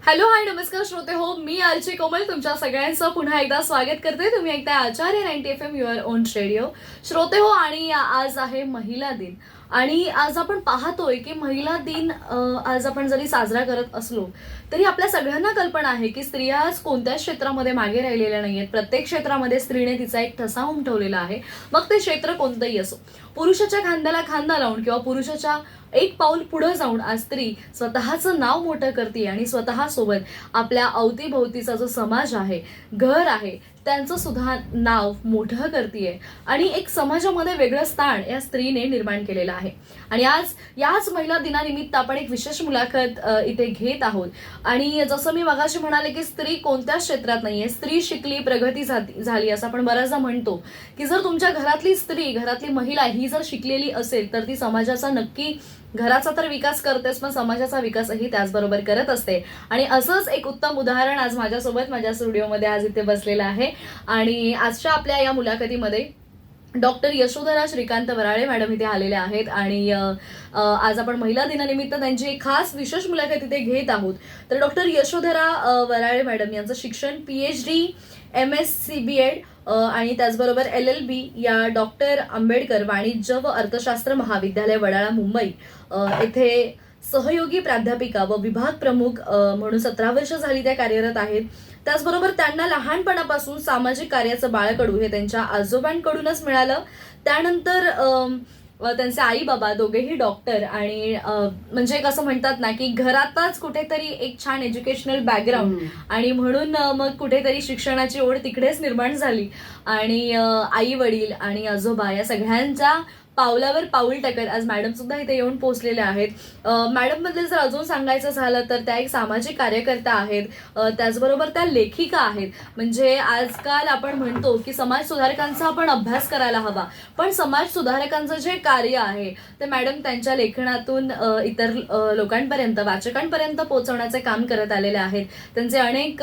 Hello hi नमस्कार श्रोते हो, मी आरचे कोमल तुमच्या सगळ्यांचं पुन्हा एकदा स्वागत करते. तुम्ही ऐकताय आचार्य 90 FM युअर ओन रेडिओ. श्रोते हो, आणि आज आहे महिला दिन आणि आज आपण पाहतोय की महिला दिन आज आपण जरी साजरा करत असलो तरी आपल्या सगळ्यांना कल्पना आहे की स्त्रिया आज कोणत्याच क्षेत्रामध्ये मागे राहिलेल्या नाहीयेत. प्रत्येक क्षेत्रामध्ये स्त्रीने तिचा एक ठसा उमटवलेला आहे, मग ते क्षेत्र कोणतंही असो. पुरुषाच्या खांद्याला खांदा लावून किंवा पुरुषाच्या एक पाऊल पुढे जाऊन आज स्त्री स्वतःचं नाव मोठं करते आणि स्वतः सोबत आपल्या अवतीभोवतीचा जो समाज आहे, घर आहे, त्यांचं सुद्धा नाव मोठं करते आणि एक समाजामध्ये वेगळं स्थान या स्त्रीने निर्माण केलेलं आहे. आणि आज याच महिला दिनानिमित्त आपण एक विशेष मुलाखत इथे घेत आहोत. आणि जसं मी मगाशी म्हणाले की स्त्री कोणत्याच क्षेत्रात नाहीये, स्त्री शिकली प्रगती झाली असं आपण बऱ्याचदा म्हणतो की जर तुमच्या घरातली स्त्री, घरातली महिला ही जर शिकलेली असेल तर ती समाजाचा नक्की, घराचा तर विकास करतेच पण समाजाचा विकासही त्याचबरोबर करत असते. आणि असंच एक उत्तम उदाहरण आज माझ्यासोबत माझ्या स्टुडिओमध्ये आज इथे बसलेलं आहे. आणि आजच्या आपल्या या मुलाखतीमध्ये डॉक्टर यशोधरा श्रीकांत वराळे मॅडम इथे आलेल्या आहेत आणि आज आपण महिला दिनानिमित्त त्यांची एक खास विशेष मुलाखत इथे घेत आहोत. तर डॉक्टर यशोधरा वराळे मॅडम यांचं शिक्षण PhD MSc BEd आणि त्याचबरोबर LLB या डॉक्टर आंबेडकर वाणिज्य व अर्थशास्त्र महाविद्यालय वडाळा मुंबई येथे सहयोगी प्राध्यापिका व विभाग प्रमुख म्हणून 17 वर्ष झाली त्या कार्यरत आहेत. त्याचबरोबर त्यांना लहानपणापासून सामाजिक कार्याचं बाळकडू हे त्यांच्या आजोबांकडूनच मिळालं. त्यानंतर त्यांचे आई बाबा दोघेही डॉक्टर आणि म्हणजे कसं म्हणतात ना की घरातच कुठेतरी एक छान एज्युकेशनल बॅकग्राऊंड आणि म्हणून मग कुठेतरी शिक्षणाची ओढ तिकडेच निर्माण झाली. आणि आई वडील आणि आजोबा या सगळ्यांच्या पावलावर पाऊल टाकत आज मॅडम सुद्धा इथे येऊन पोहोचलेल्या आहेत. मॅडम बद्दल जर अजून सांगायचं झालं तर त्या एक सामाजिक कार्यकर्ता आहेत, त्याचबरोबर त्या लेखिका आहेत. म्हणजे आजकाल आपण म्हणतो की समाज सुधारकांचा आपण अभ्यास करायला हवा, पण समाज सुधारकांचं जे कार्य आहे ते मॅडम त्यांच्या लेखनातून इतर लोकांपर्यंत, वाचकांपर्यंत पोहोचवण्याचे काम करत आलेले आहेत. त्यांचे अनेक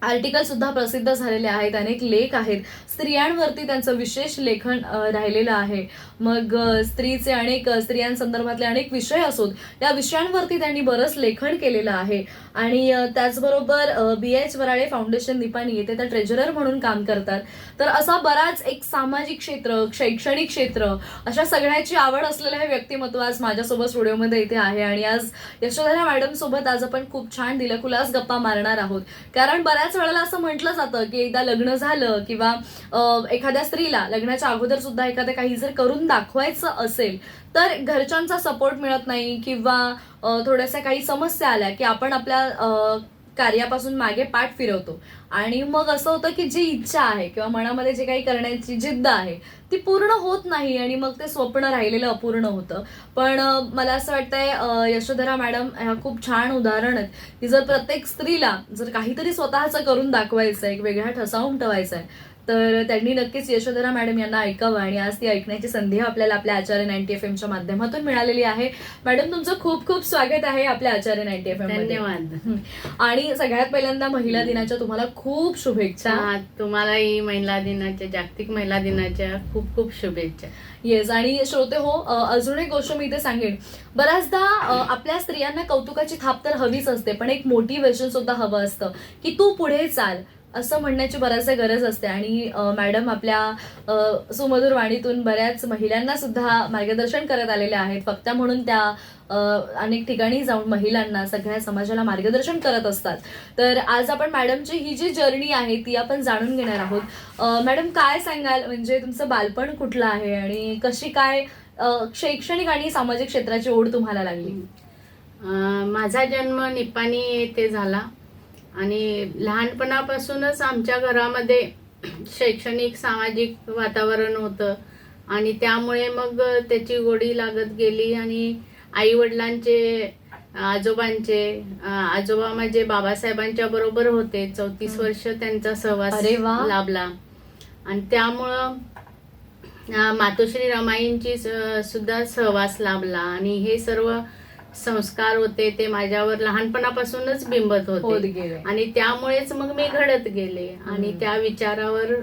आर्टिकल सुद्धा प्रसिद्ध झालेले आहेत, अनेक लेख आहेत. स्त्रियांवरती त्यांचं विशेष लेखन राहिलेलं आहे. मग स्त्रीचे अनेक, स्त्रियांसंदर्भातले अनेक विषय असोत, त्या विषयांवरती त्यांनी बरंच लेखन केलेलं आहे. आणि त्याचबरोबर BH वराळे फाउंडेशन निपाणी येथे त्या ट्रेजरर म्हणून काम करतात. तर असा बराच एक सामाजिक क्षेत्र, शैक्षणिक क्षेत्र, अशा सगळ्याची आवड असलेलं हे व्यक्तिमत्व आज माझ्यासोबत स्टुडिओमध्ये इथे आहे. आणि आज यशोधरा मॅडम सोबत आज आपण खूप छान दिलखुलास गप्पा मारणार आहोत. कारण बऱ्याच वेळेला असं म्हटलं जातं की एकदा लग्न झालं किंवा एखाद्या स्त्रीला लग्नाच्या अगोदर सुद्धा एखादं काही जर करून दाखवायचं असेल तर घरच्यांचा सपोर्ट मिळत नाही किंवा थोड्याशा काही समस्या आल्या की आपण आपल्या कार्यापासून मागे पाठ फिरवतो. आणि मग असं होतं की जी इच्छा आहे किंवा मनामध्ये जे काही करण्याची जिद्द आहे ती पूर्ण होत नाही आणि मग ते स्वप्न राहिलेलं अपूर्ण होतं. पण मला असं वाटतंय यशोधरा मॅडम ह्या खूप छान उदाहरण आहेत की जर प्रत्येक स्त्रीला जर काहीतरी स्वतःचं करून दाखवायचं आहे, एक वेगळा ठसा उमटवायचा आहे, तर त्यांनी नक्कीच यशोधरा मॅडम यांना ऐकावं. आणि आज ती ऐकण्याची संधी आपल्याला आपल्या आचार्य 90 FMच्या माध्यमातून मिळालेली आहे. मॅडम तुमचं खूप खूप स्वागत आहे आपल्या आचार्य 90 FM. धन्यवाद. आणि सगळ्यात पहिल्यांदा महिला दिनाच्या तुम्हाला खूप शुभेच्छा. तुम्हालाही महिला दिनाच्या, जागतिक महिला दिनाच्या खूप खूप शुभेच्छा. येस. आणि श्रोते हो, अजून एक गोष्ट मी इथे सांगेन, बऱ्याचदा आपल्या स्त्रियांना कौतुकाची थाप तर हवीच असते, पण एक मोटिवेशन सुद्धा हवं असतं की तू पुढे चाल असं म्हणण्याची बऱ्याचदा गरज असते. आणि मॅडम आपल्या सुमधुर वाणीतून बऱ्याच महिलांना सुद्धा मार्गदर्शन करत आलेल्या आहेत. वक्त्या म्हणून त्या अनेक ठिकाणी जाऊन महिलांना, सगळ्या समाजाला मार्गदर्शन करत असतात. तर आज आपण मॅडमची ही जी जर्नी आहे ती आपण जाणून घेणार आहोत. मॅडम काय सांगाल, म्हणजे तुमचं बालपण कुठलं आहे आणि कशी काय शैक्षणिक आणि सामाजिक क्षेत्राची ओढ तुम्हाला लागली? माझा जन्म निपाणी येथे झाला आणि लहानपणापासूनच आमच्या घरामध्ये शैक्षणिक, सामाजिक वातावरण होतं आणि त्यामुळे मग त्याची गोडी लागत गेली. आणि आई वडिलांचे, आजोबा माझे बाबासाहेबांच्या बरोबर होते. 34 वर्ष त्यांचा सहवास लाभला आणि त्यामुळं मातोश्री रमाईंची सुद्धा सहवास लाभला. आणि हे सर्व संस्कार होते ते माझ्यावर लहानपणापासूनच बिंबत होते आणि त्यामुळेच मग मी घडत गेले आणि त्या विचारावर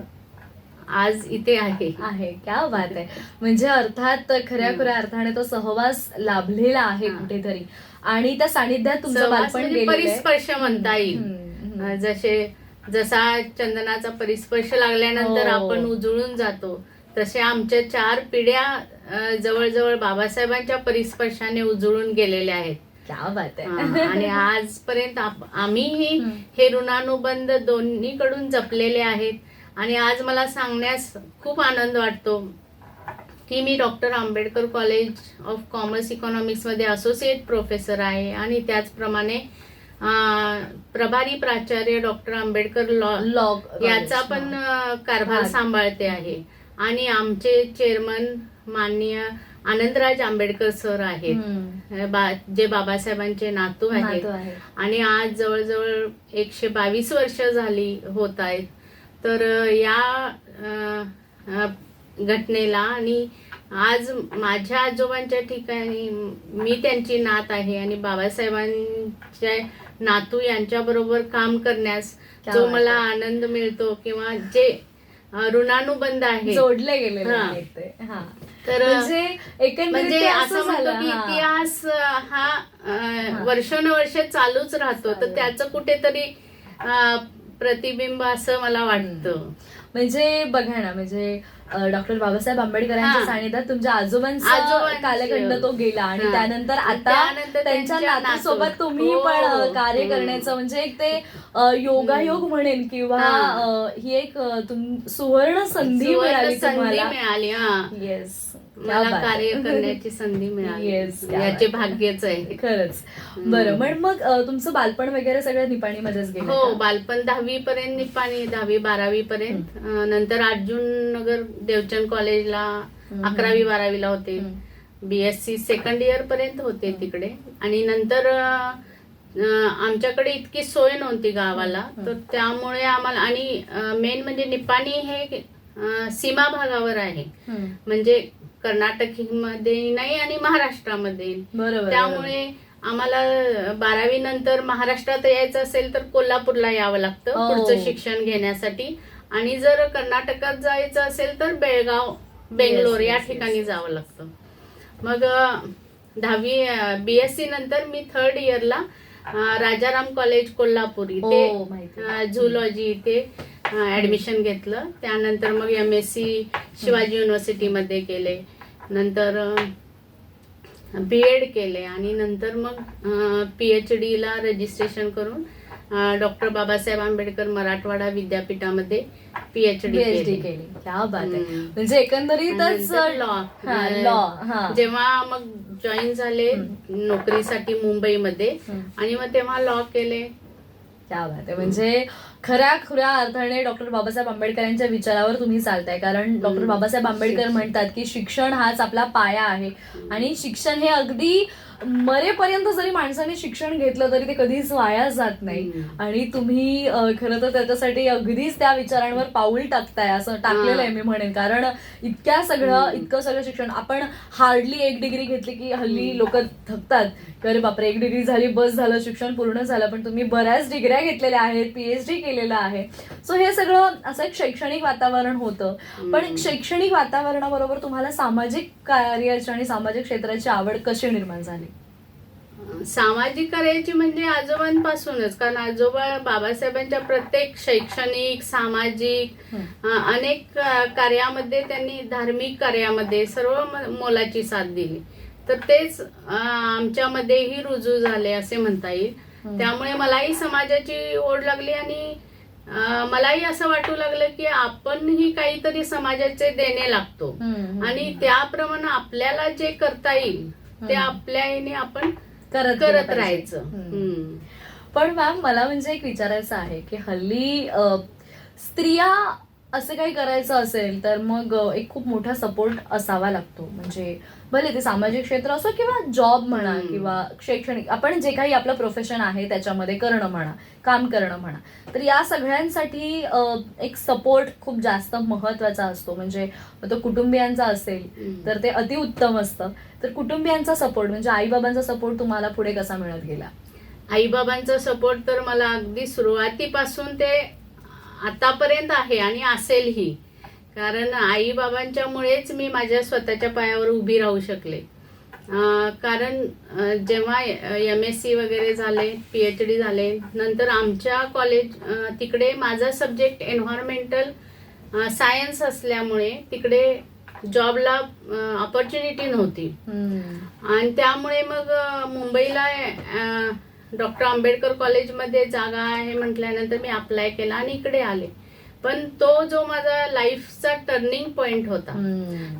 आज इथे आहे. क्या बात आहे. म्हणजे अर्थात खऱ्या अर्थाने तो सहवास लाभलेला आहे कुठेतरी. आणि त्या सानिध्यात तुमचं सहवास बालपण म्हणजे गेलेलं आहे. परिस्पर्श म्हणता येईल. जसा चंदनाचा परिस्पर्श लागल्यानंतर हो. आपण उजळून जातो, तसे आमच्या 4 पिढ्या जवळजवळ बाबासाहेबांच्या परिस्पर्शाने उजळून गेलेल्या आहेत. क्या बात आहे. आणि आजपर्यंत आम्हीही हे ऋणानुबंध दोन्हीकडून जपलेले आहेत. आणि आज मला सांगण्यास खूप आनंद वाटतो की मी doctor Ambedkar college of commerce economics मध्ये असोसिएट प्रोफेसर आहे आणि त्याचप्रमाणे प्रभारी प्राचार्य डॉक्टर आंबेडकर लॉ याचा पण कारभार सांभाळते आहे. आणि आमचे चेअरमन माननीय आनंदराज आंबेडकर सर आहेत, जे बाबासाहेबांचे नातू आहेत. आणि आज जवळजवळ 122 वर्ष झाली होत आहेत. तर या घटनेला आणि आज माझ्या आजोबांच्या ठिकाणी मी त्यांची नात आहे आणि बाबासाहेबांच्या नातू यांच्याबरोबर काम करण्यास जो मला आनंद मिळतो किंवा जे ऋणानुबंध आहे जोडले गेलेले आहेत ते. तर म्हणजे असं म्हणतो की इतिहास हा वर्षानुवर्ष चालूच राहतो, तर त्याचं कुठेतरी प्रतिबिंब असं मला वाटतं. म्हणजे बघा ना, म्हणजे डॉक्टर बाबासाहेब आंबेडकरांच्या सानिध्यात तुमच्या आजोबांचा कालखंड तो गेला आणि त्यानंतर आता त्यांच्या नातूसोबत तुम्ही पण कार्य करण्याचं म्हणजे एक ते योगायोग म्हणेन किंवा ही एक सुवर्ण संधी मिळाली तुम्हाला. येस, मला कार्य करण्याची संधी मिळाली, याचे भाग्यच आहे खरंच. बरं, मग तुमचं बालपण वगैरे सगळं निपाणीमध्येच गेलं? हो, बालपण 10वी पर्यंत निपाणी, 10वी-12वी पर्यंत. नंतर अर्जुन नगर देवचंद कॉलेजला 11वी-12वीला होते. BSc सेकंड इयर पर्यंत होते तिकडे. आणि नंतर आमच्याकडे इतकी सोय नव्हती गावाला, तर त्यामुळे आम्हाला, आणि मेन म्हणजे निपाणी हे सीमा भागावर आहे, म्हणजे कर्नाटक मध्ये नाही आणि महाराष्ट्रामध्ये. त्यामुळे आम्हाला 12वी नंतर महाराष्ट्रात यायचं असेल तर कोल्हापूरला यावं लागतं पुढचं शिक्षण घेण्यासाठी. आणि जर कर्नाटकात जायचं असेल तर बेळगाव, बेंगलोर या ठिकाणी जावं लागतं. मग 10वी BSc नंतर मी 3rd इयरला राजाराम कॉलेज कोल्हापूर इथे झूलॉजी इथे ऍडमिशन घेतलं. त्यानंतर मग MSc शिवाजी युनिव्हर्सिटीमध्ये केले. नंतर BEd केले आणि नंतर मग PhD ला रजिस्ट्रेशन करून डॉक्टर बाबासाहेब आंबेडकर मराठवाडा विद्यापीठामध्ये PhD केली. क्या बात आहे. म्हणजे एकंदरीतच लॉ जेव्हा मग जॉईन झाले नोकरीसाठी मुंबईमध्ये आणि मग तेव्हा लॉ केले. क्या बात आहे. म्हणजे खऱ्या अर्थाने डॉक्टर बाबासाहेब आंबेडकरांच्या विचारावर तुम्ही चालताय. कारण डॉक्टर बाबासाहेब आंबेडकर म्हणतात की शिक्षण हाच आपला पाया आहे आणि शिक्षण हे अगदी मरेपर्यंत जरी माणसाने शिक्षण घेतलं तरी ते कधीच वाया जात नाही. आणि तुम्ही खरं तर त्याच्यासाठी अगदीच त्या विचारांवर पाऊल टाकताय असं टाकलेलं आहे मी म्हणेन. कारण इतकं सगळं शिक्षण, आपण हार्डली 1 डिग्री घेतली की हल्ली लोक थकतात, अरे बापरे 1 डिग्री झाली बस झालं शिक्षण पूर्ण झालं. पण तुम्ही बऱ्याच डिग्र्या घेतलेल्या आहेत, PhD केलेलं आहे. सो हे सगळं असं एक शैक्षणिक वातावरण होतं. पण शैक्षणिक वातावरणाबरोबर तुम्हाला सामाजिक कार्याची आणि सामाजिक क्षेत्राची आवड कशी निर्माण झाली? सामाजिक कार्याची म्हणजे आजोबांपासूनच, कारण आजोबा बाबासाहेबांच्या प्रत्येक शैक्षणिक, सामाजिक अनेक कार्यामध्ये, त्यांनी धार्मिक कार्यामध्ये सर्व मोलाची साथ दिली. तर तेच आमच्यामध्येही रुजू झाले असे म्हणता येईल. त्यामुळे मलाही समाजाची ओढ लागली आणि मलाही असं वाटू लागलं की आपणही काहीतरी समाजाचे देणे लागतो आणि त्याप्रमाणे आपल्याला जे करता येईल ते आपल्या याने आपण करत राहायचं. पण मॅम मला म्हणजे एक विचारायचं आहे की हल्ली स्त्रिया असं काही करायचं असेल तर मग एक खूप मोठा सपोर्ट असावा लागतो. म्हणजे भले ते सामाजिक क्षेत्र असो किंवा जॉब म्हणा किंवा शैक्षणिक, आपण जे काही आपलं प्रोफेशन आहे त्याच्यामध्ये करणं म्हणा, काम करणं म्हणा, तर या सगळ्यांसाठी एक सपोर्ट खूप जास्त महत्वाचा असतो. म्हणजे तो कुटुंबियांचा असेल तर ते अतिउत्तम असतं. तर कुटुंबियांचा सपोर्ट म्हणजे आईबाबांचा सपोर्ट तुम्हाला पुढे कसा मिळत गेला? आईबाबांचा सपोर्ट तर मला अगदी सुरुवातीपासून ते आतापर्यंत आहे आणि असेलही. कारण आई बाबांच्यामुळेच मी माझ्या स्वतःच्या पायावर उभी राहू शकले. कारण जेव्हा MSc वगैरे झाले, PhD झाले, नंतर आमच्या कॉलेज तिकडे माझा सब्जेक्ट एन्व्हायरमेंटल सायन्स असल्यामुळे तिकडे जॉबला ऑपॉर्च्युनिटी नव्हती. आणि त्यामुळे मग मुंबईला डॉक्टर आंबेडकर कॉलेजमध्ये जागा आहे म्हटल्यानंतर मी अप्लाय केला आणि इकडे आले. पण तो जो माझा लाईफचा टर्निंग पॉइंट होता,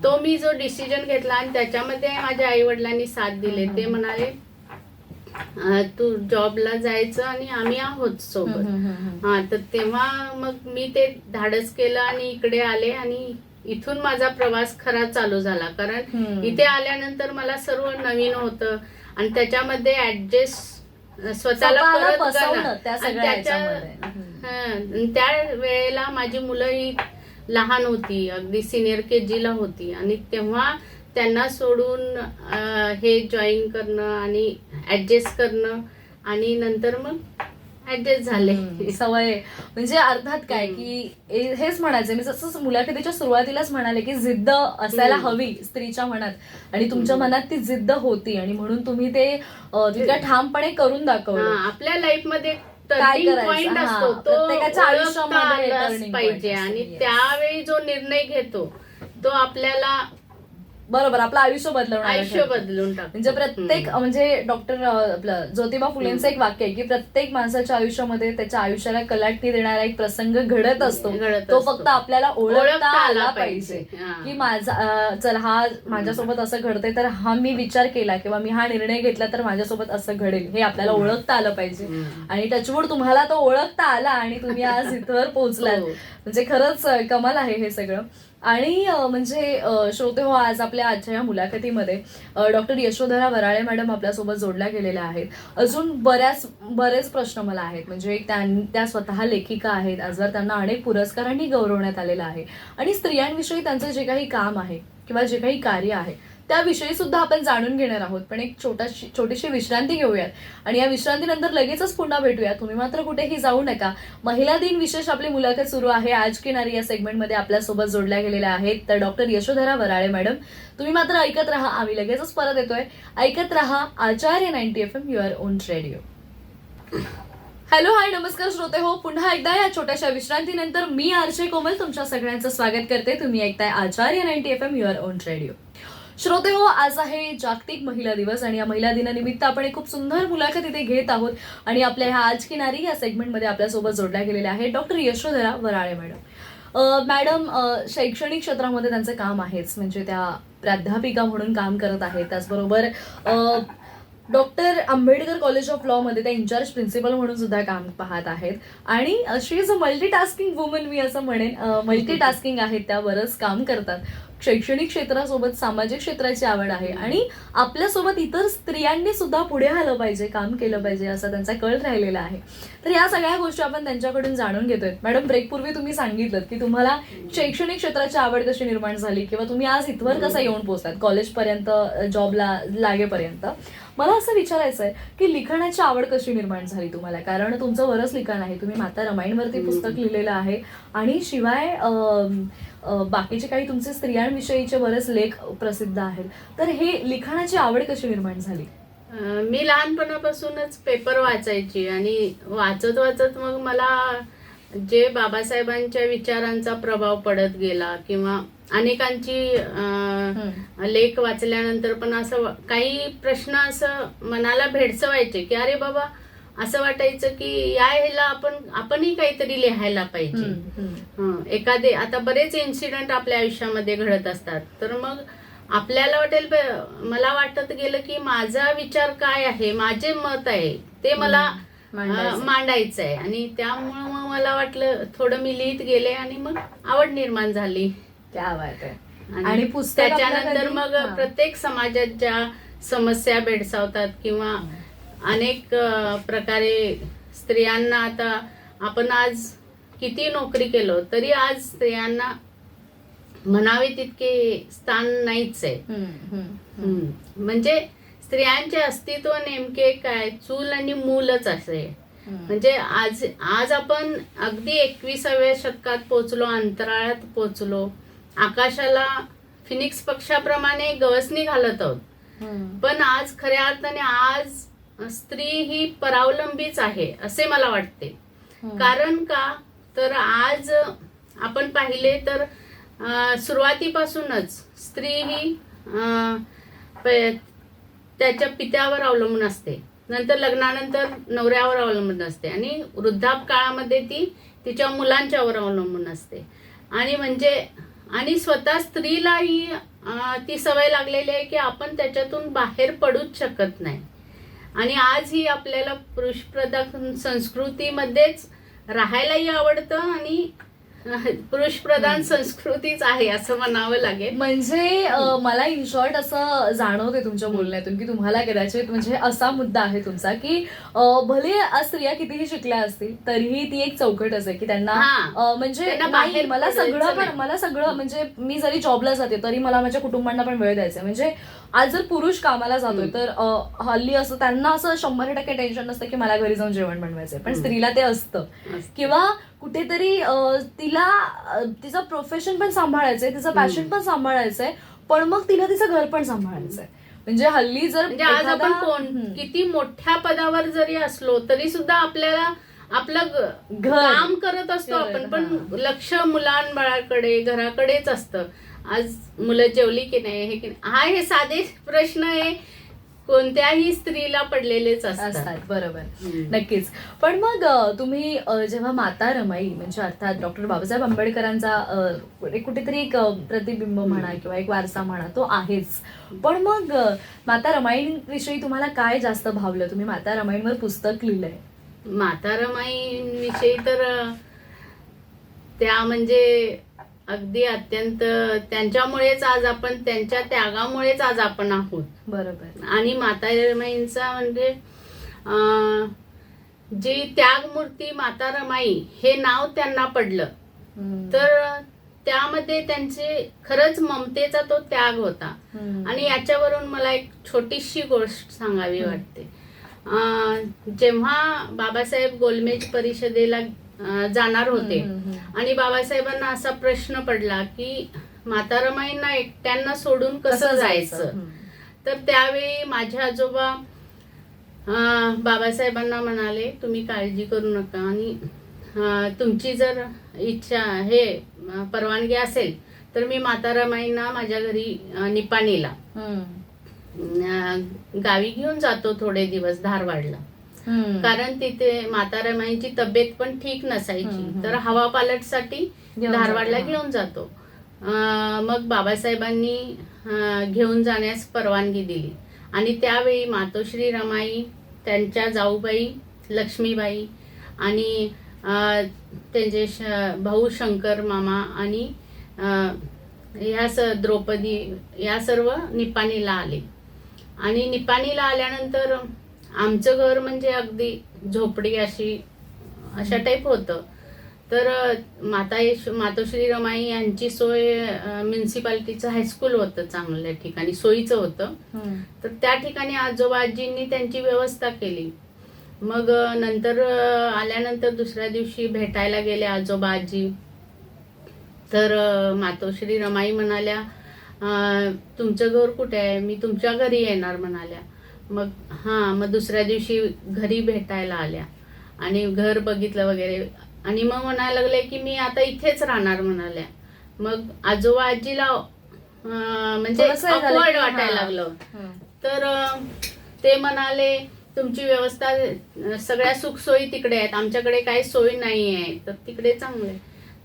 तो मी जो डिसिजन घेतला आणि त्याच्यामध्ये माझ्या आई वडिलांनी साथ दिले. ते म्हणाले तू जॉबला जायचं आणि आम्ही आहोत सोबत. तर तेव्हा मग मी ते धाडस केलं आणि इकडे आले आणि इथून माझा प्रवास खरा चालू झाला. कारण इथे आल्यानंतर मला सर्व नवीन होतं आणि त्याच्यामध्ये ऍडजस्ट स्वतःला परत त्या वेळेला माझी मुलं ही लहान होती, अगदी सिनियर KG ला होती आणि तेव्हा त्यांना सोडून हे जॉईन करणं आणि ऍडजस्ट करणं आणि नंतर मग ऍडजस्ट झाले. सवय म्हणजे अर्थात काय की हेच म्हणायचं मी जसं मुलाखतीच्या सुरुवातीलाच म्हणाले की जिद्द असायला हवी स्त्रीच्या मनात आणि तुमच्या मनात ती जिद्द होती आणि म्हणून तुम्ही ते तितक्या ठामपणे करून दाखवलं. आपल्या लाईफ मध्ये काय पॉइंट असतो तो प्रत्येकाच्या आयुष्यामध्ये पाहिजे आणि त्यावेळी जो निर्णय घेतो तो आपल्याला बरोबर आपलं आयुष्य आयुष्य बदलून टाकतो. म्हणजे प्रत्येक म्हणजे डॉक्टर आपलं ज्योतिबा फुलेंचं एक वाक्य आहे की प्रत्येक माणसाच्या आयुष्यामध्ये त्याच्या आयुष्याला कलाटणी देणारा एक प्रसंग घडत असतो. तो फक्त आपल्याला ओळखता आला पाहिजे की माझा चल हा माझ्यासोबत असं घडतंय तर हा मी विचार केला किंवा मी हा निर्णय घेतला तर माझ्यासोबत असं घडेल हे आपल्याला ओळखता आलं पाहिजे. आणि टचवूड तुम्हाला तो ओळखता आला आणि तुम्ही आज इथवर पोहोचलात. म्हणजे खरंच कमाल आहे हे सगळं. आणि म्हणजे श्रोते हो, आज आपल्या आजच्या या मुलाखतीमध्ये डॉक्टर यशोधरा वराळे मॅडम आपल्यासोबत जोडल्या गेलेल्या आहेत. अजून बरेच प्रश्न मला आहेत. म्हणजे त्या स्वतः लेखिका आहेत, आजवर त्यांना अनेक पुरस्कारांनी गौरवण्यात आलेलं आहे आणि स्त्रियांविषयी त्यांचं जे काही काम आहे किंवा जे काही कार्य आहे त्याविषयी सुद्धा आपण जाणून घेणार आहोत. पण एक छोटीशी विश्रांती घेऊयात आणि या विश्रांतीनंतर लगेचच पुन्हा भेटूया. तुम्ही मात्र कुठेही जाऊ नका. महिला दिन विशेष आपली मुलाखत सुरू आहे. आज की नारी या सेगमेंटमध्ये आपल्यासोबत जोडल्या गेलेल्या आहेत तर डॉक्टर यशोधरा वराळे मॅडम. तुम्ही मात्र ऐकत राहा. आम्ही लगेचच परत येतोय. ऐकत राहा Acharya 90 FM your own radio. Hello hi नमस्कार श्रोते हो, पुन्हा एकदा या छोट्याशा विश्रांतीनंतर मी आरजे कोमल तुमच्या सगळ्यांचं स्वागत करते. तुम्ही ऐकताय आचार्य 90 FM युअर ओन रेडिओ. श्रोते हो, आज आहे जागतिक महिला दिवस आणि या महिला दिनानिमित्त आपण एक खूप सुंदर मुलाखत इथे घेत आहोत आणि आपल्या ह्या आज की नारी या सेगमेंटमध्ये आपल्यासोबत जोडल्या गेलेल्या आहे डॉक्टर यशोधरा वराळे मॅडम. मॅडम शैक्षणिक क्षेत्रामध्ये त्यांचं काम आहेच, म्हणजे त्या प्राध्यापिका म्हणून काम करत आहेत. त्याचबरोबर doctor Ambedkar college of law मध्ये त्या इन्चार्ज प्रिन्सिपल म्हणून सुद्धा काम पाहत आहेत आणि शी इज अ मल्टीटास्किंग वुमन मी असं म्हणेन. मल्टीटास्किंग आहेत, त्या बरंच काम करतात. शैक्षणिक क्षेत्रासोबत सामाजिक क्षेत्राची आवड आहे आणि आपल्यासोबत इतर स्त्रियांनी सुद्धा पुढे आलं पाहिजे, काम केलं पाहिजे असा त्यांचा कल राहिलेला आहे. तर या सगळ्या गोष्टी आपण त्यांच्याकडून जाणून घेतोय. मॅडम, ब्रेकपूर्वी तुम्ही सांगितलं की तुम्हाला शैक्षणिक क्षेत्राची आवड कशी निर्माण झाली किंवा तुम्ही आज इथवर कसा येऊन पोहोचलात कॉलेजपर्यंत, जॉबला लागेपर्यंत. मला असं विचारायचं आहे की लिखाणाची आवड कशी निर्माण झाली तुम्हाला, कारण तुमचं बरंच लिखाण आहे. तुम्ही माता रमाईंवरती पुस्तक लिहिलेलं आहे आणि शिवाय बाकीचे काही तुमचे स्त्रियांविषयीचे बरेच लेख प्रसिद्ध आहेत. तर हे लिखाणाची आवड कशी निर्माण झाली? मी लहानपणापासूनच पेपर वाचायची आणि वाचत मग मला जे बाबासाहेबांच्या विचारांचा प्रभाव पडत गेला किंवा अनेकांची लेख वाचल्यानंतर पण असं काही प्रश्न असं मनाला भेडसवायचे की अरे बाबा, असं वाटायचं की या ह्याला आपणही काहीतरी लिहायला पाहिजे. एखादे आता बरेच इन्सिडेंट आपल्या आयुष्यामध्ये घडत असतात, तर मग आपल्याला वाटेल, मला वाटत गेलं की माझा विचार काय आहे, माझे मत आहे ते मला मांडायचं आहे आणि त्यामुळे मग मला वाटलं थोडं मी लिहित गेले आणि मग आवड निर्माण झाली. आणि त्याच्यानंतर मग प्रत्येक समाजात ज्या समस्या भेडसावतात किंवा अनेक प्रकारे स्त्रियांना, आता आपण आज किती नोकरी केलो तरी आज स्त्रियांना म्हणावे तितके स्थान नाहीच आहे. म्हणजे स्त्रियांचे अस्तित्व नेमके काय, चूल आणि मूलच असे. म्हणजे आज आपण अगदी 21व्या शतकात पोहोचलो, अंतराळात पोहोचलो, आकाशाला फिनिक्स पक्षाप्रमाणे गवसणी घालत आहोत. पण आज खऱ्या अर्थाने आज स्त्री ही परावलंबीच आहे असे मला वाटते. कारण का तर आज आपण पाहिले तर सुरुवातीपासूनच स्त्री ही त्याच्या पित्यावर अवलंबून असते, नंतर लग्नानंतर नवऱ्यावर अवलंबून असते आणि वृद्धाप काळामध्ये ती तिच्या मुलांच्यावर अवलंबून असते. आणि स्वतः स्त्रीलाही ती सवय लागलेली आहे की आपण त्याच्यातून बाहेर पडूच शकत नाही. आणि आज ही आपल्याला पुरुषप्रधान संस्कृतीमध्येच राहायलाही आवडतं आणि पुरुषप्रधान संस्कृतीच आहे असं म्हणावं लागेल. म्हणजे मला इन शॉर्ट असं जाणवते तुमच्या बोलण्यातून की तुम्हाला कदाचित म्हणजे असा मुद्दा आहे तुमचा की भले स्त्रिया कितीही शिकल्या असतील तरीही ती एक चौकटच आहे की त्यांना म्हणजे नाही, मला सगळं म्हणजे मी जरी जॉबला जाते तरी मला माझ्या कुटुंबांना पण वेळ द्यायचा. म्हणजे आज जर पुरुष कामाला जातोय तर हल्ली असं त्यांना असं 100% टेन्शन नसतं की मला घरी जाऊन जेवण बनवायचंय, पण स्त्रीला ते असतं. किंवा कुठेतरी तिचं प्रोफेशन पण सांभाळायचंय, तिचं पॅशन पण सांभाळायचंय, पण मग तिला तिचं घर पण सांभाळायचंय. म्हणजे हल्ली जर आज आपण किती मोठ्या पदावर जरी असलो तरी सुद्धा आपल्याला आपलं काम करत असतो आपण, पण लक्ष मुलांबाळाकडे घराकडेच असतं. आज मुलं जेवली की नाही, हे की नाही, हे साधे प्रश्न आहे कोणत्याही स्त्रीला पडलेलेच असतात. बरोबर, नक्कीच. पण मग तुम्ही जेव्हा माता रमाई म्हणजे अर्थात डॉक्टर बाबासाहेब आंबेडकरांचा कुठेतरी एक प्रतिबिंब म्हणा किंवा एक वारसा म्हणा तो आहेच, पण मग माता रमाईंविषयी तुम्हाला काय जास्त भावलं? तुम्ही माता रमाईंवर पुस्तक लिहिलंय. माता रमाईंविषयी तर त्या म्हणजे अगदी अत्यंत त्यांच्यामुळेच आज आपण, त्यांच्या त्यागामुळेच आज आपण आहोत. बरोबर. आणि माता रमाईंचा म्हणजे जी त्यागमूर्ती माता रमाई हे नाव त्यांना पडलं तर त्यामध्ये त्यांचे खरंच ममतेचा तो त्याग होता. आणि याच्यावरून मला एक छोटीशी गोष्ट सांगावी वाटते. जेव्हा बाबासाहेब गोलमेज परिषदेला जाणार होते आणि बाबासाहेबांना असा प्रश्न पडला की माता रमाईंना एकट्यांना सोडून कसं जायचं, तर त्यावेळी माझे आजोबा बाबासाहेबांना म्हणाले तुम्ही काळजी करू नका आणि तुमची जर इच्छा परवानगी असेल तर मी माता रमाईंना माझ्या घरी निपाणीला गावी घेऊन जातो थोडे दिवस धारवाडला. कारण तिथे माता रमाईंची तब्येत पण ठीक नसायची, तर हवा पालटसाठी धारवाडला घेऊन जातो. मग बाबासाहेबांनी घेऊन जाण्यास परवानगी दिली आणि त्यावेळी मातोश्री रमाई, त्यांच्या जाऊबाई लक्ष्मीबाई आणि त्यांचे भाऊ शंकर मामा आणि द्रौपदी या सर्व निपाणीला आले. आणि निपाणीला आल्यानंतर आमचं घर म्हणजे अगदी झोपडी अशा टाईप होतं. तर मातोश्री रमाई यांची सोय म्युन्सिपाल्टीचं हायस्कूल होतं, चांगल्या ठिकाणी सोयीचं होतं. तर त्या ठिकाणी आजोबा आजींनी त्यांची व्यवस्था केली. मग नंतर आल्यानंतर दुसऱ्या दिवशी भेटायला गेले आजोबा आजी. तर मातोश्री रमाई म्हणाल्या तुमचं घर कुठे आहे, मी तुमच्या घरी येणार म्हणाल्या. मग दुसऱ्या दिवशी घरी भेटायला आल्या आणि घर बघितलं वगैरे आणि मग म्हणायला लागले की मी आता इथेच राहणार म्हणाल्या. मग आजोबा आजीला म्हणजे ऑकवर्ड वाटायला लागलं. तर ते म्हणाले तुमची व्यवस्था सगळ्या सुखसोयी तिकडे आहेत, आमच्याकडे काही सोयी नाही आहे, तर तिकडे चांगले.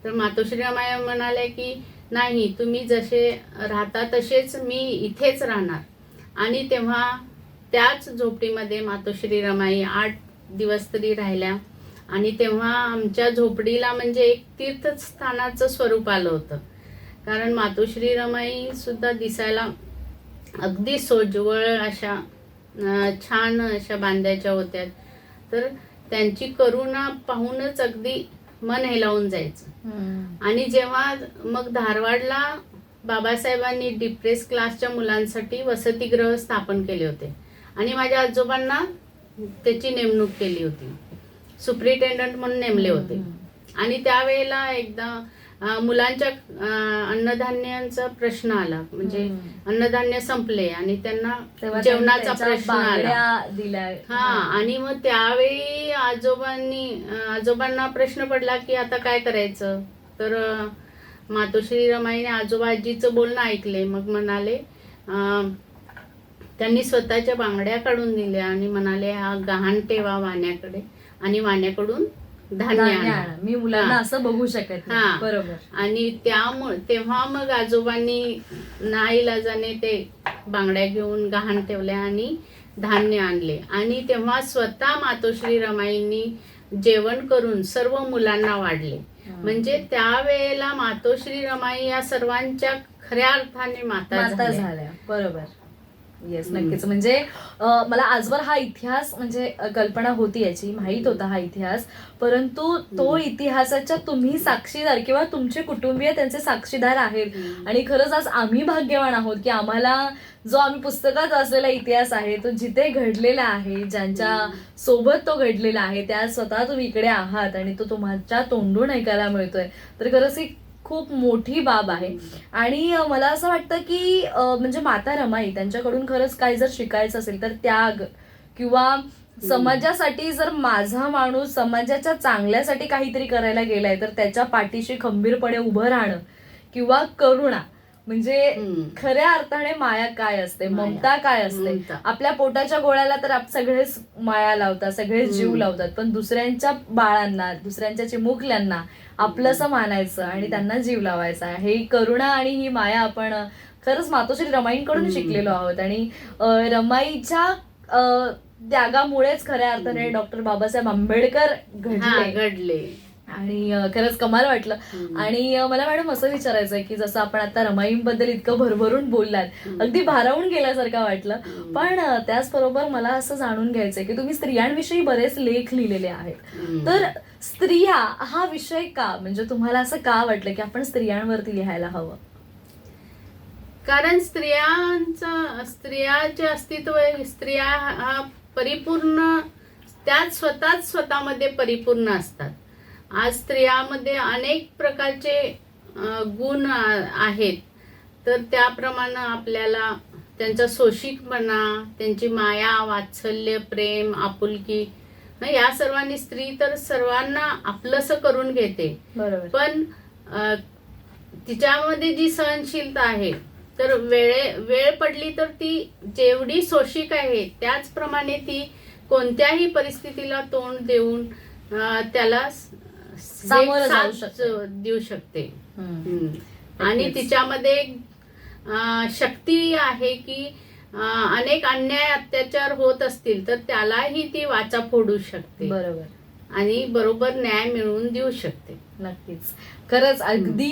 तर मातोश्री रमाई म्हणाले की नाही, तुम्ही जसे राहता तसेच मी इथेच राहणार. आणि तेव्हा त्याच झोपडीमध्ये मातोश्री रमाई 8 दिवस तरी राहिल्या. आणि तेव्हा आमच्या झोपडीला म्हणजे एक तीर्थस्थानाचं स्वरूप आलं होतं. कारण मातोश्री रमाई सुद्धा दिसायला अगदी सोज्वळ अशा छान अशा बांध्याच्या होत्या. तर त्यांची करुणा पाहूनच अगदी मन हेलावून जायचं. आणि जेव्हा मग धारवाडला बाबासाहेबांनी डिप्रेस क्लासच्या मुलांसाठी वसतिगृह स्थापन केले होते आणि माझ्या आजोबांना त्याची नेमणूक केली होती, सुप्रिटेंडंट म्हणून नेमले होते. आणि त्यावेळेला एकदा मुलांच्या अन्नधान्यांचा प्रश्न आला, म्हणजे अन्नधान्य संपले आणि त्यांना तेव्हा जेवणाचा त्यांच्या प्रश्न आला. बांगड्या दिल्या. हा, आणि मग त्यावेळी आजोबांना प्रश्न पडला की आता काय करायचं. तर मातोश्री रमाईने आजोबा आजीचं बोलणं ऐकले. मग म्हणाले, त्यांनी स्वतःच्या बांगड्या काढून दिल्या आणि म्हणाले, हा गहाण ठेवा वाण्याकडे आणि वाण्याकडून धान्य आणा. मी मुलांना असं बघू शकत नाही. हा. बरोबर. आणि तेव्हा मग आजोबांनी नाईलाजाने ते बांगड्या घेऊन गहाण ठेवल्या आणि धान्य आणले. आणि तेव्हा स्वतः मातोश्री रमाईंनी जेवण करून सर्व मुलांना वाढले. म्हणजे त्यावेळेला मातोश्री रमाई या सर्वांच्या खऱ्या अर्थाने माता झाल्या. बरोबर. येस, नक्कीच. म्हणजे मला आजवर हा इतिहास म्हणजे कल्पना होती, याची माहित होता हा इतिहास, परंतु तो इतिहासाच्या तुम्ही साक्षीदार किंवा तुमचे कुटुंबीय त्यांचे साक्षीदार आहेत. आणि खरंच आज आम्ही भाग्यवान आहोत की आम्हाला जो आम्ही पुस्तकात वाचलेला इतिहास आहे तो जिथे घडलेला आहे, ज्यांच्या सोबत तो घडलेला आहे, त्या स्वतः तुम्ही इकडे आहात आणि तो तुमच्या तोंडून ऐकायला मिळतोय. तर खरंच ही खूप मोठी बाब आहे. आणि मला असं वाटतं की म्हणजे माता रमाई त्यांच्याकडून खरंच काही जर शिकायचं असेल तर त्याग, किंवा समाजासाठी जर माझा माणूस समाजाच्या चांगल्यासाठी काहीतरी करायला गेलाय तर त्याच्या पाठीशी खंबीरपणे उभं राहणं, किंवा करुणा, म्हणजे खऱ्या अर्थाने माया काय असते, ममता काय असते. आपल्या पोटाच्या गोळ्याला तर सगळेच माया लावतात, सगळेच जीव लावतात, पण दुसऱ्यांच्या बाळांना, दुसऱ्यांच्या चिमुकल्यांना आपलंसं मानायचं आणि त्यांना जीव लावायचा, हे करुणा आणि ही माया आपण खरंच मातोश्री रमाईंकडून शिकलेलो आहोत. आणि रमाईच्या त्यागामुळेच खऱ्या अर्थाने डॉक्टर बाबासाहेब आंबेडकर घडले. आणि खरंच कमाल वाटलं. आणि मला मॅडम असं विचारायचं आहे की जसं आपण आता रमाईंबद्दल इतकं भरभरून बोललात, अगदी भारावून गेल्यासारखं वाटलं, पण त्याचबरोबर मला असं जाणून घ्यायचंय की तुम्ही स्त्रियांविषयी बरेच लेख लिहिलेले आहेत. तर स्त्रिया हा विषय का, म्हणजे तुम्हाला असं का वाटलं की आपण स्त्रियांवरती लिहायला हवं? कारण स्त्रियाचे अस्तित्व, स्त्रिया हा परिपूर्ण, त्याच स्वतःमध्ये परिपूर्ण असतात. आज स्त्रियामध्ये अनेक प्रकारचे गुण आहेत. तर त्याप्रमाणे आपल्याला त्यांचा सोशिकपणा, त्यांची माया, वात्सल्य, प्रेम, आपुलकी, या सर्वांनी स्त्री तर सर्वांना आपलंसं करून घेते. बरोबर. पण तिच्यामध्ये जी सहनशीलता आहे, तर वेळ पडली तर ती जेवढी सोशिक आहे त्याचप्रमाणे ती कोणत्याही परिस्थितीला तोंड देऊन त्याला सामोरं देऊ शकते. आणि तिच्यामध्ये शक्ती आहे की अनेक अन्याय अत्याचार होत असतील तर त्यालाही ती वाचा फोडू शकते. बरोबर. आणि बरोबर न्याय मिळवून देऊ शकते. नक्कीच. खरंच अगदी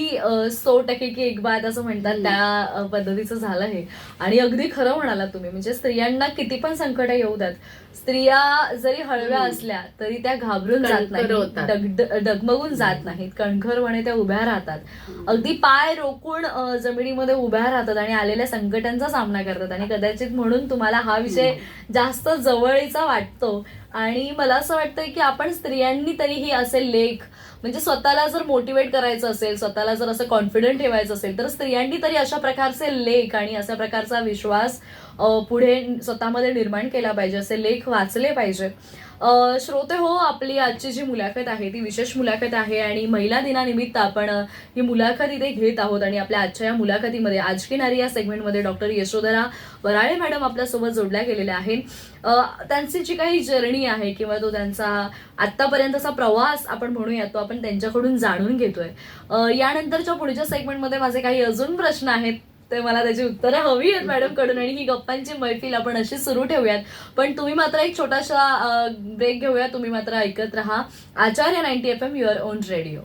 100% की एक बात असं म्हणतात त्या पद्धतीचं झालं हे. आणि अगदी खरं म्हणाला तुम्ही, म्हणजे स्त्रियांना किती पण संकट येऊ द्यात, स्त्रिया जरी हळव्या असल्या तरी त्या घाबरून जात नाहीत, डगमगून जात नाहीत, कणखरपणे त्या उभ्या राहतात, अगदी पाय रोखून जमिनीमध्ये उभ्या राहतात आणि आलेल्या संकटांचा सामना करतात. आणि कदाचित म्हणून तुम्हाला हा विषय जास्त जवळीचा वाटतो. आणि मला असं वाटतं की आपण स्त्रियांनी तरीही असे लेख, म्हणजे स्वतःला जर मोटिवेट करायचं असेल, स्वतःला जर असं कॉन्फिडंट ठेवायचं असेल तर स्त्रियांनी तरी अशा प्रकारचे लेख आणि अशा प्रकारचा विश्वास पुढे स्वतःमध्ये निर्माण केला पाहिजे, असे लेख वाचले पाहिजे. श्रोते हो, आपली आजची जी मुलाखत आहे ती विशेष मुलाखत आहे आणि महिला दिनानिमित्त आपण ही मुलाखत इथे घेत आहोत. आणि आपल्या आजच्या या मुलाखतीमध्ये आज की नारी या सेगमेंटमध्ये डॉक्टर यशोधरा वराळे मॅडम आपल्यासोबत जोडल्या गेलेल्या आहेत. त्यांची जी काही जर्नी आहे किंवा तो त्यांचा आतापर्यंतचा प्रवास आपण म्हणूया, तो आपण त्यांच्याकडून जाणून घेतोय. यानंतरच्या पुढच्या सेगमेंटमध्ये माझे काही अजून प्रश्न आहेत, ते मला त्याची उत्तरं हवी आहेत मॅडम कडून आणि ही गप्पांची मैफिल आपण अशी सुरू ठेवूयात. पण तुम्ही मात्र एक छोटासा ब्रेक घेऊया. तुम्ही मात्र ऐकत राहा Acharya 90 FM your own radio.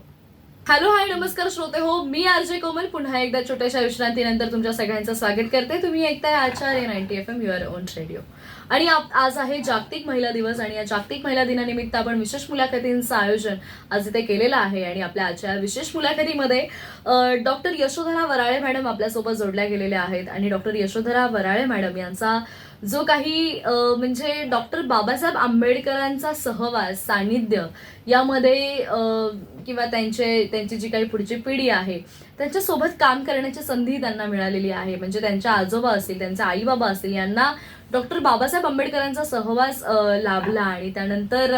Hello, hi, नमस्कार श्रोते हो, मी आरजे कोमल पुन्हा एकदा छोट्याशा विश्रांतीनंतर तुमच्या सगळ्यांचं स्वागत करते. तुम्ही ऐकताय आचार्य 90 FM युअर ओन रेडिओ. आणि आज आहे जागतिक महिला दिवस आणि या जागतिक महिला दिनानिमित्त आपण विशेष मुलाखतींचं आयोजन आज इथे केलेलं आहे. आणि आपल्या आजच्या विशेष मुलाखतीमध्ये डॉक्टर यशोधरा वराळे मॅडम आपल्यासोबत जोडल्या गेलेल्या आहेत. आणि डॉक्टर यशोधरा वराळे मॅडम यांचा जो काही म्हणजे डॉक्टर बाबासाहेब आंबेडकरांचा सहवास, सानिध्य यामध्ये किंवा त्यांची जी काही पुढची पिढी आहे त्यांच्यासोबत काम करण्याची संधी त्यांना मिळालेली आहे. म्हणजे त्यांच्या आजोबा असतील, त्यांचे आई बाबा असतील, यांना डॉक्टर बाबासाहेब आंबेडकरांचा सहवास लाभला. आणि त्यानंतर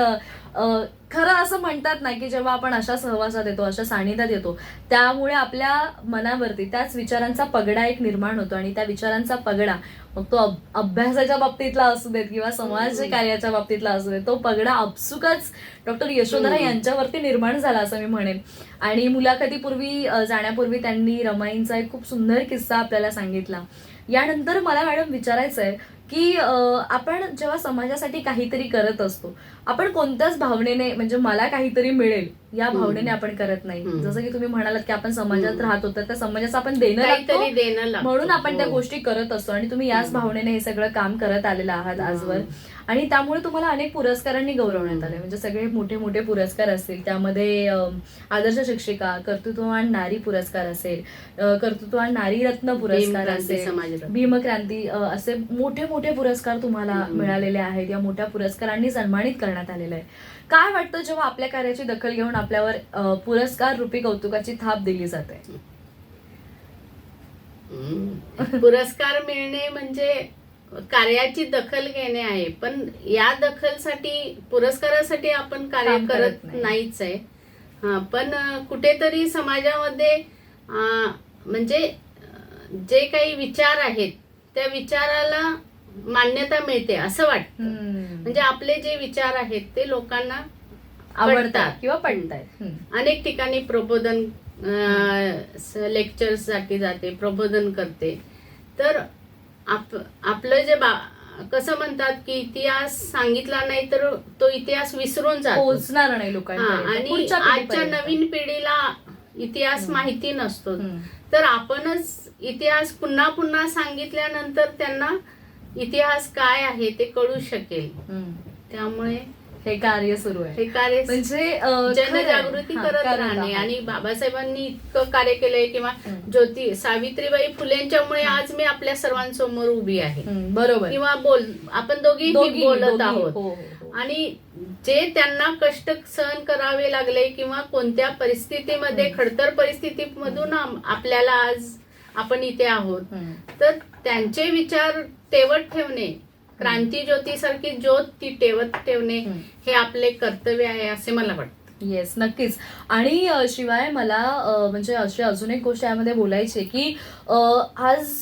खरं असं म्हणतात ना की जेव्हा आपण अशा सहवासात येतो, अशा सानिध्यात येतो, त्यामुळे आपल्या मनावरती त्याच विचारांचा पगडा एक निर्माण होतो. आणि त्या विचारांचा पगडा, मग तो अभ्यासाच्या बाबतीतला असू देत किंवा समाज कार्याच्या बाबतीतला असू देत, तो पगडा आपसुकच डॉक्टर यशोधरा यांच्यावरती निर्माण झाला असं मी म्हणेन. आणि मुलाखतीपूर्वी जाण्यापूर्वी त्यांनी रमाईंचा एक खूप सुंदर किस्सा आपल्याला सांगितला. यानंतर मला मॅडम विचारायचं आहे की आपण जेव्हा समाजासाठी काहीतरी करत असतो, आपण कोणत्याच भावनेने, म्हणजे मला काहीतरी मिळेल या भावनेने आपण करत नाही. जसं की तुम्ही म्हणालात की आपण समाजात राहतो तर त्या समाजाचं आपण देणं लागतो म्हणून आपण त्या गोष्टी करत असतो. आणि तुम्ही याच भावनेने हे सगळं काम करत आलेलं आहात आजवर. आणि त्यामुळे तुम्हाला अनेक पुरस्कारांनी गौरवण्यात आले. म्हणजे सगळे मोठे मोठे पुरस्कार असतील, त्यामध्ये आदर्श शिक्षिका, कर्तृत्ववान नारी पुरस्कार असेल, कर्तृत्ववान नारी रत्न पुरस्कार असेल, भीमक्रांती, असे मोठे मोठे पुरस्कार तुम्हाला मिळालेले आहेत. या मोठ्या पुरस्कारांनी सन्मानित करण्यात आलेलं आहे. काय वाटतं जेव्हा आपल्या कार्याची दखल घेऊन आपल्यावर पुरस्कार रूपी कौतुकाची थाप दिली जाते? पुरस्कार मिळणे म्हणजे कार्याची दखल घेणे आहे, पण या दखलसाठी, पुरस्कारासाठी आपण कार्य करत नाहीच आहे. पण कुठेतरी समाजामध्ये म्हणजे जे काही विचार आहेत त्या विचाराला मान्यता मिळते असं वाटतं. म्हणजे आपले जे विचार आहेत ते लोकांना आवडतात किंवा पडतात. अनेक ठिकाणी प्रबोधन लेक्चर्स साठी जाते, प्रबोधन करते. तर आपलं जे कसं म्हणतात की इतिहास सांगितला नाही तर तो इतिहास विसरून जातो, पोहोचणार नाही लोकांना. आणि आजच्या नवीन पिढीला इतिहास माहिती नसतो. तर आपणच इतिहास पुन्हा पुन्हा सांगितल्यानंतर त्यांना इतिहास काय आहे ते कळू शकेल. त्यामुळे हे कार्य सुरू आहे. हे कार्य म्हणजे जनजागृती करत राहणे. आणि बाबासाहेबांनी इतकं कार्य केलंय किंवा सावित्रीबाई फुलेंच्यामुळे आज मी आपल्या सर्वांसमोर उभी आहे. बरोबर. किंवा आपण दोघी बोलत आहोत. आणि जे त्यांना कष्ट सहन करावे लागले किंवा कोणत्या परिस्थितीमध्ये, खडतर परिस्थितीमधून आपल्याला आज आपण इथे आहोत, तर त्यांचे विचार तेवत ठेवणे, क्रांती ज्योती सारखी ज्योत ती तेवत ठेवणे हे आपले कर्तव्य आहे असे मला वाटतं. येस, नक्कीच. आणि शिवाय मला म्हणजे अशी अजून एक गोष्ट यामध्ये बोलायची की आज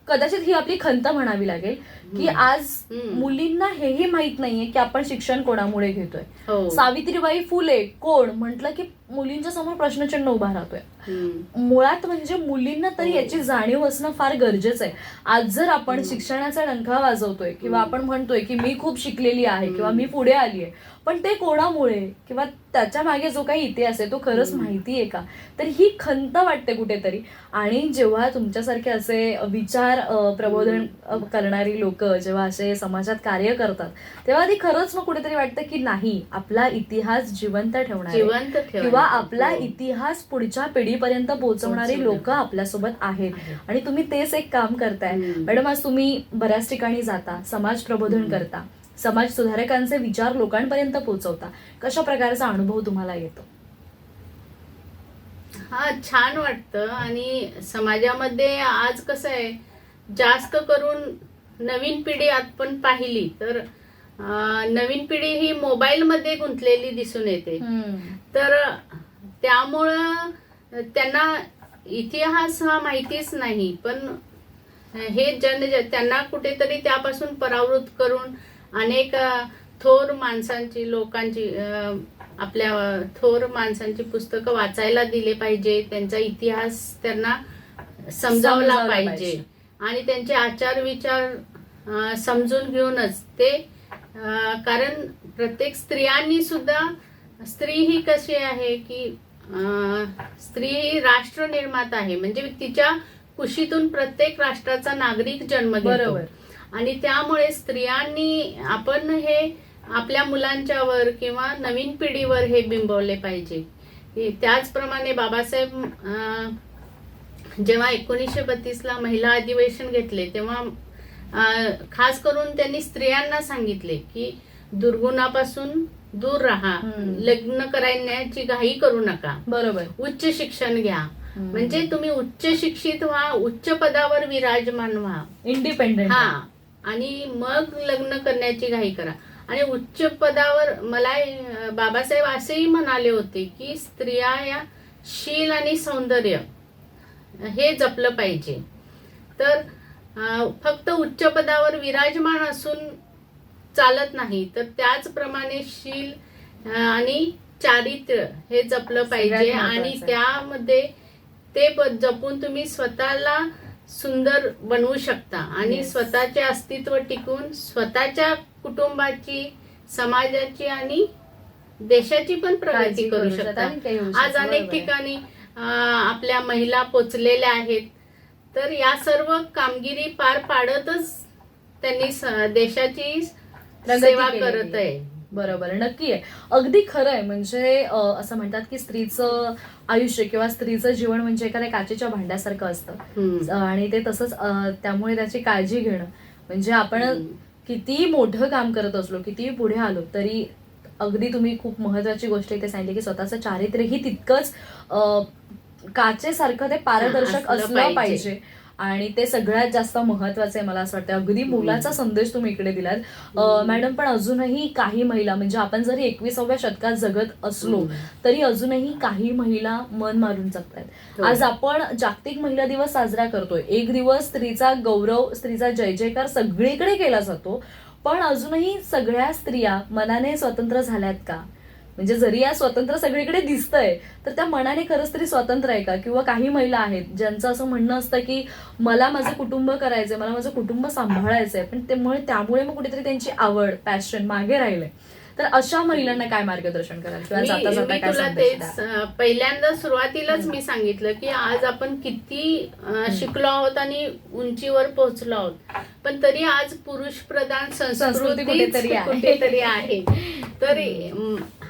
कदाचित ही आपली खंत म्हणावी लागेल की आज मुलींना हेही माहित नाहीये की आपण शिक्षण कोणामुळे घेतोय. सावित्रीबाई फुले कोण म्हटलं की मुलींच्या समोर प्रश्नचिन्ह उभा राहतोय. मुळात म्हणजे मुलींना तरी याची जाणीव असणं फार गरजेचं आहे. आज जर आपण शिक्षणाचा डंका वाजवतोय किंवा आपण म्हणतोय की मी खूप शिकलेली आहे किंवा मी पुढे आली आहे, पण ते कोणामुळे किंवा त्याच्या मागे जो काही इतिहास आहे तो खरंच माहितीये का, तर ही खंत वाटते कुठेतरी. आणि जेव्हा तुमच्यासारखे असे विचार प्रबोधन करणारी लोक जेव्हा असे समाजात कार्य करतात, तेव्हा ती खरंच मग कुठेतरी वाटतं की नाही, आपला इतिहास जिवंत ठेवणार किंवा आपला इतिहास पुढच्या पिढीपर्यंत पोहोचवणारी लोक आपल्यासोबत आहेत. आणि तुम्ही तेच एक काम करताय. मॅडम, आज तुम्ही बऱ्याच ठिकाणी जाता, समाज प्रबोधन करता, समाज सुधारकांचे विचार लोकांपर्यंत पोहोचवता. कशा प्रकारचा अनुभव तुम्हाला येतो? छान वाटतं. आणि समाजामध्ये आज कसं आहे, जास्त करून नवीन पिढी आपण पाहिली तर नवीन पिढी ही मोबाईल मध्ये गुंतलेली दिसून येते. तर त्यामुळं त्यांना इतिहास हा माहितीच नाही. पण हे त्यांना कुठेतरी त्यापासून परावृत्त करून अनेक थोर माणसांची, लोकांची, आपल्या थोर माणसांची पुस्तकं वाचायला दिले पाहिजे. त्यांचा इतिहास त्यांना समजावला पाहिजे. आणि त्यांचे आचार विचार समजून घेऊनच ते, कारण प्रत्येक स्त्रियांनी सुद्धा, स्त्री ही कशी आहे की स्त्री ही राष्ट्र निर्माता आहे. म्हणजे तिच्या कुशीतून प्रत्येक राष्ट्राचा नागरिक जन्म घेतो. आणि त्यामुळे स्त्रियांनी आपण हे आपल्या मुलांच्यावर किंवा नवीन पिढीवर हे बिंबवले पाहिजे. त्याचप्रमाणे बाबासाहेब जेव्हा 1932ला महिला अधिवेशन घेतले तेव्हा खास करून त्यांनी स्त्रियांना सांगितले की दुर्गुणापासून दूर राहा, लग्न करण्याची घाई करू नका, बरोबर, उच्च शिक्षण घ्या, म्हणजे तुम्ही उच्च शिक्षित व्हा, उच्च पदावर विराजमान व्हा, इंडिपेंडेंट. हा, आणि मग लग्न करण्याची घाई करा. आणि उच्च पदावर मला बाबासाहेब असेही म्हणाले होते की स्त्रिया या शील आणि सौंदर्य हे जपलं पाहिजे. तर फक्त उच्च पदावर विराजमान असून चालत नाही, तर त्याचप्रमाणे शील आणि चारित्र्य हे जपलं पाहिजे. आणि त्यामध्ये ते जपून तुम्ही स्वतःला सुंदर बनवू शकता आणि स्वतःचे अस्तित्व टिकून स्वतःच्या कुटुंबाची, समाजाची आणि देशाची पण प्रगती करू शकता. आज अनेक ठिकाणी आपल्या महिला पोचलेल्या आहेत, तर या सर्व कामगिरी पार पाडतच त्यांनी देशाची सेवा करत आहे. बरोबर, नक्की आहे, अगदी खरं आहे. म्हणजे असं म्हणतात की स्त्रीचं आयुष्य किंवा स्त्रीचं जीवन म्हणजे एखाद्या काचेच्या भांड्यासारखं असतं आणि ते तसंच, त्यामुळे त्याची काळजी घेणं म्हणजे आपण किती मोठं काम करत असलो, किती पुढे आलो तरी अगदी तुम्ही खूप महत्वाची गोष्ट इथे सांगितली की स्वतःचं चारित्र्यही तितकंच काचेसारखं ते पारदर्शक असलं पाहिजे आणि ते सगळ्यात जास्त महत्वाचं आहे मला असं वाटतं. अगदी मुलाचा संदेश तुम्ही इकडे दिलात मॅडम. पण अजूनही काही महिला, म्हणजे आपण जरी 21व्या शतकात जगत असलो तरी अजूनही काही महिला मन मारून जगतायत. आज आपण जागतिक महिला दिवस साजरा करतोय, एक दिवस स्त्रीचा गौरव, स्त्रीचा जय जयकार सगळीकडे केला जातो, पण अजूनही सगळ्या स्त्रिया मनाने स्वतंत्र झाल्यात का? म्हणजे जरी या स्वतंत्र सगळीकडे दिसतंय तर त्या मनाने खरंच तरी स्वतंत्र आहे का? किंवा काही महिला आहेत ज्यांचं असं म्हणणं असतं की मला माझं कुटुंब करायचंय, मला माझं कुटुंब सांभाळायचंय, पण त्यामुळे मग कुठेतरी त्यांची आवड, पॅशन मागे राहिलंय. तर अशा महिलांना काय मार्गदर्शन कराल किंवा जाता जाता काय संदेश द्याल? पहिल्यांदा सुरुवातीलाच मी सांगितलं की आज आपण किती शिकलो आहोत आणि उंचीवर पोहोचलो आहोत, पण तरी आज पुरुष प्रधान संस्कृती कुठेतरी आहे. तर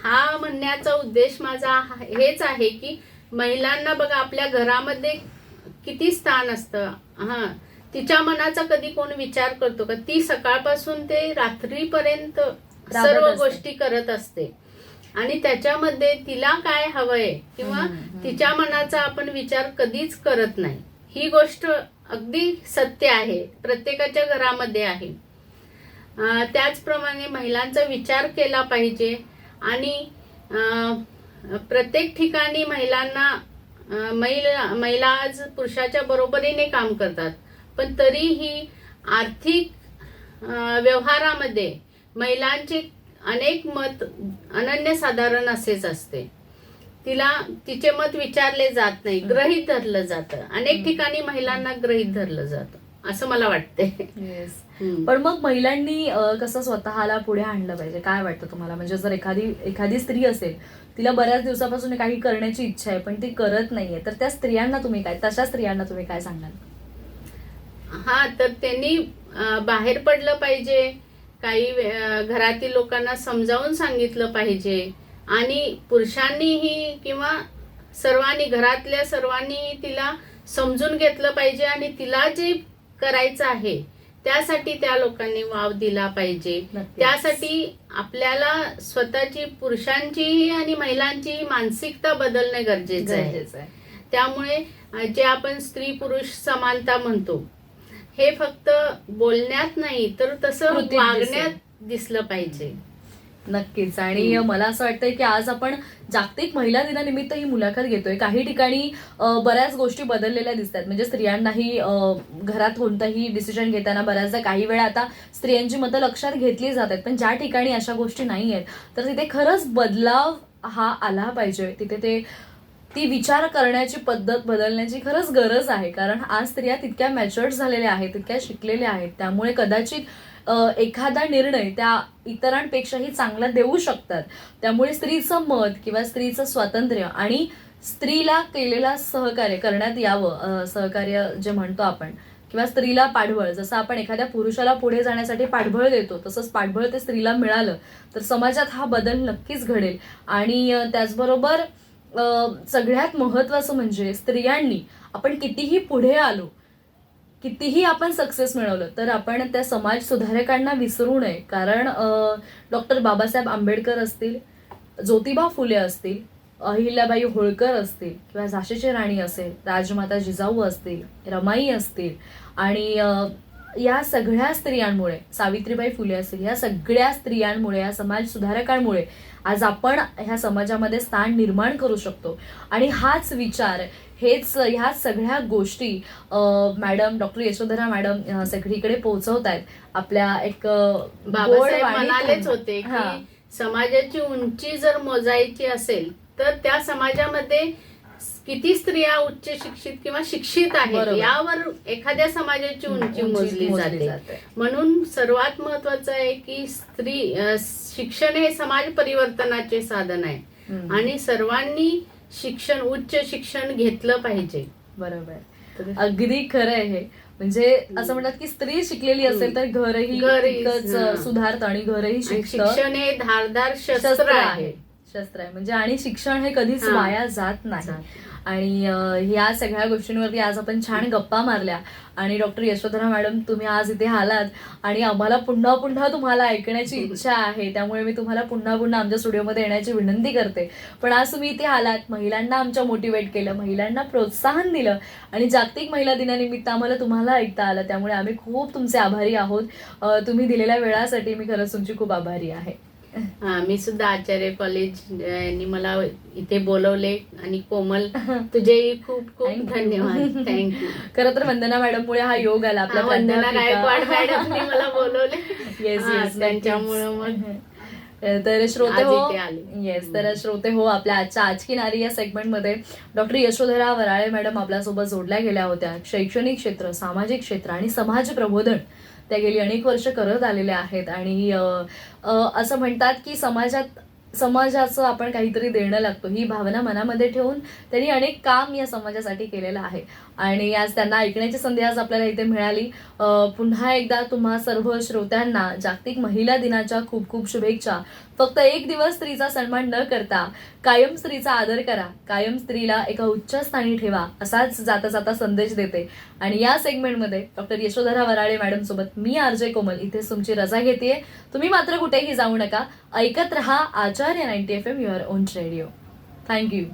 हा म्हणण्याचा उद्देश माझा हेच आहे की महिलांना बघा, आपल्या घरामध्ये किती स्थान असतं. तिच्या मनाचा कधी कोण विचार करतो का? ती सकाळपासून ते रात्रीपर्यंत सर्व गोष्टी करत असते आणि त्याच्यामध्ये तिला काय हवंय किंवा तिच्या मनाचा आपण विचार कधीच करत नाही. ही गोष्ट अगदी सत्य आहे, प्रत्येकाच्या घरामध्ये आहे. त्याचप्रमाणे महिलांचा विचार केला पाहिजे आणि प्रत्येक ठिकाणी महिला आज पुरुषाच्या बरोबरीने काम करतात, पण तरीही आर्थिक व्यवहारामध्ये महिलांचे अनेक मत अनन्यसाधारण असेच असते. तिचे मत विचारले जात नाही, गृहीत धरलं जातं. अनेक ठिकाणी महिलांना गृहीत धरलं जातं असं मला वाटते. पण मग महिलांनी कसं स्वतःला पुढे आणलं पाहिजे, काय वाटतं तुम्हाला? म्हणजे जर एखादी स्त्री असेल, तिला बऱ्याच दिवसापासून काही करण्याची इच्छा आहे पण ती करत नाहीये, तर त्या स्त्रियांना तुम्ही काय सांगाल? तर त्यांनी बाहेर पडलं पाहिजे, काही घरातील लोकांना समजावून सांगितलं पाहिजे आणि पुरुषांनीही किंवा घरातल्या सर्वांनी तिला समजून घेतलं पाहिजे आणि तिला जे करायचं आहे त्यासाठी त्या लोकांनी वाव दिला पाहिजे. त्यासाठी आपल्याला स्वतःची, पुरुषांचीही आणि महिलांचीही मानसिकता बदलणे गरजेचं आहे. त्यामुळे जे आपण स्त्री पुरुष समानता म्हणतो हे फक्त बोलण्यात नाही तर तसं वागण्यात दिसलं पाहिजे. नक्कीच. आणि मला असं वाटतंय की आज आपण जागतिक महिला दिनानिमित्त ही मुलाखत घेतोय. काही ठिकाणी बऱ्याच गोष्टी बदललेल्या दिसतात. म्हणजे स्त्रियांनाही घरात कोणताही डिसिजन घेताना बऱ्याचदा काही वेळा आता स्त्रियांची मतं लक्षात घेतली जातात, पण ज्या ठिकाणी अशा गोष्टी नाही आहेत तर तिथे खरंच बदलाव हा आला पाहिजे. तिथे ती विचार करण्याची पद्धत बदलण्याची खरंच गरज आहे. कारण आज स्त्रिया तितक्या मॅच्युअर्ड झालेल्या आहेत, तितक्या शिकलेल्या आहेत, त्यामुळे कदाचित एखादा निर्णय त्या इतरांपेक्षाही चांगला देऊ शकतात. त्यामुळे स्त्रीचं मत किंवा स्त्रीचं स्वातंत्र्य आणि स्त्रीला केलेला सहकार्य करण्यात यावं, सहकार्य जे म्हणतो आपण, किंवा स्त्रीला पाठबळ, जसं आपण एखाद्या पुरुषाला पुढे जाण्यासाठी पाठबळ देतो तसंच पाठबळ ते स्त्रीला मिळालं तर समाजात हा बदल नक्कीच घडेल. आणि त्याचबरोबर सगळ्यात महत्वाचं म्हणजे स्त्रियांनी आपण कितीही पुढे आलो, कितीही आपण सक्सेस मिळवलं तर आपण त्या समाज सुधारकांना विसरू नये. कारण डॉक्टर बाबासाहेब आंबेडकर असतील, ज्योतिबा फुले असतील, अहिल्याबाई होळकर असतील किंवा झाशीची राणी असेल, राजमाता जिजाऊ असतील, रमाई असतील आणि या सगळ्या स्त्रियांमुळे, सावित्रीबाई फुले असतील, या सगळ्या स्त्रियांमुळे, या समाज सुधारकांमुळे आज आपण ह्या समाजामध्ये स्थान निर्माण करू शकतो. आणि हाच विचार, ह्या सगळ्या गोष्टी मॅडम डॉक्टर यशोधरा मॅडम सगळीकडे पोहोचवत आहेत. आपल्या एक बाबासाहेब म्हणालेच होते की समाजाची उंची जर मोजायची असेल तर त्या समाजामध्ये किती स्त्रिया उच्च शिक्षित किंवा शिक्षित आहेत यावर एखाद्या समाजाची उंची मोजली जाते. म्हणून सर्वात महत्वाचं आहे की शिक्षण हे समाज परिवर्तनाचे साधन आहे आणि सर्वांनी उच्च शिक्षण घेतलं पाहिजे. बरोबर, अगदी खरं आहे हे. म्हणजे असं म्हणतात की स्त्री शिकलेली असेल तर घरही सुधारतं आणि घरही शिक्षण हे धारदार शस्त्र आहे. म्हणजे आणि शिक्षण हे कधीच वाया जात नाही. आणि ह्या सगळ्या गोष्टींवरती आज आपण छान गप्पा मारल्या. आणि डॉक्टर यशोधरा मॅडम, तुम्ही आज इथे आलात आणि आम्हाला पुन्हा पुन्हा तुम्हाला ऐकण्याची इच्छा आहे. त्यामुळे मी तुम्हाला पुन्हा पुन्हा आमच्या स्टुडिओमध्ये येण्याची विनंती करते. पण आज तुम्ही इथे आलात, महिलांना आमच्या मोटिवेट केलं, महिलांना प्रोत्साहन दिलं आणि जागतिक महिला दिनानिमित्त आम्हाला तुम्हाला ऐकता आलं. त्यामुळे आम्ही खूप तुमचे आभारी आहोत. तुम्ही दिलेल्या वेळासाठी मी खरंच तुमची खूप आभारी आहे. मी सुद्धा आचार्य कॉलेज यांनी मला इथे बोलवले आणि कोमल, तुझेही खूप खूप धन्यवाद. थँक्यू. खरं तर वंदना मॅडममुळे हा योग आला. आपल्या वंदना गायकवाड मॅडमनी मला बोलवले. येस, त्यांच्यामुळे मग तर श्रोते हो, आपल्या आज की नारी या सेगमेंटमध्ये डॉक्टर यशोधरा वराळे मॅडम आपल्यासोबत जोडल्या गेल्या होत्या. शैक्षणिक क्षेत्र, सामाजिक क्षेत्र आणि समाज प्रबोधन त्या गेली अनेक वर्ष करत आलेल्या आहेत. आणि असं म्हणतात की समाजाचं आपण काहीतरी देणं लागतो, ही भावना मनामध्ये ठेवून त्यांनी अनेक काम या समाजासाठी केलेलं आहे. आणि आज त्यांना ऐकण्याची संधी आज आपल्याला इथे मिळाली. पुन्हा एकदा तुम्हा सर्व श्रोत्यांना जागतिक महिला दिनाच्या खूप खूप शुभेच्छा. फक्त एक दिवस स्त्रीचा सन्मान न करता कायम स्त्रीचा आदर करा, कायम स्त्रीला एका उच्च स्थानी ठेवा, असाच जाता जाता संदेश देते. आणि या सेगमेंटमध्ये डॉक्टर यशोधरा वराळे मॅडम सोबत मी आरजे कोमल इथेच तुमची रजा घेतेय. तुम्ही मात्र कुठेही जाऊ नका, ऐकत रहा आचार्य 90 FM your own radio. Thank you.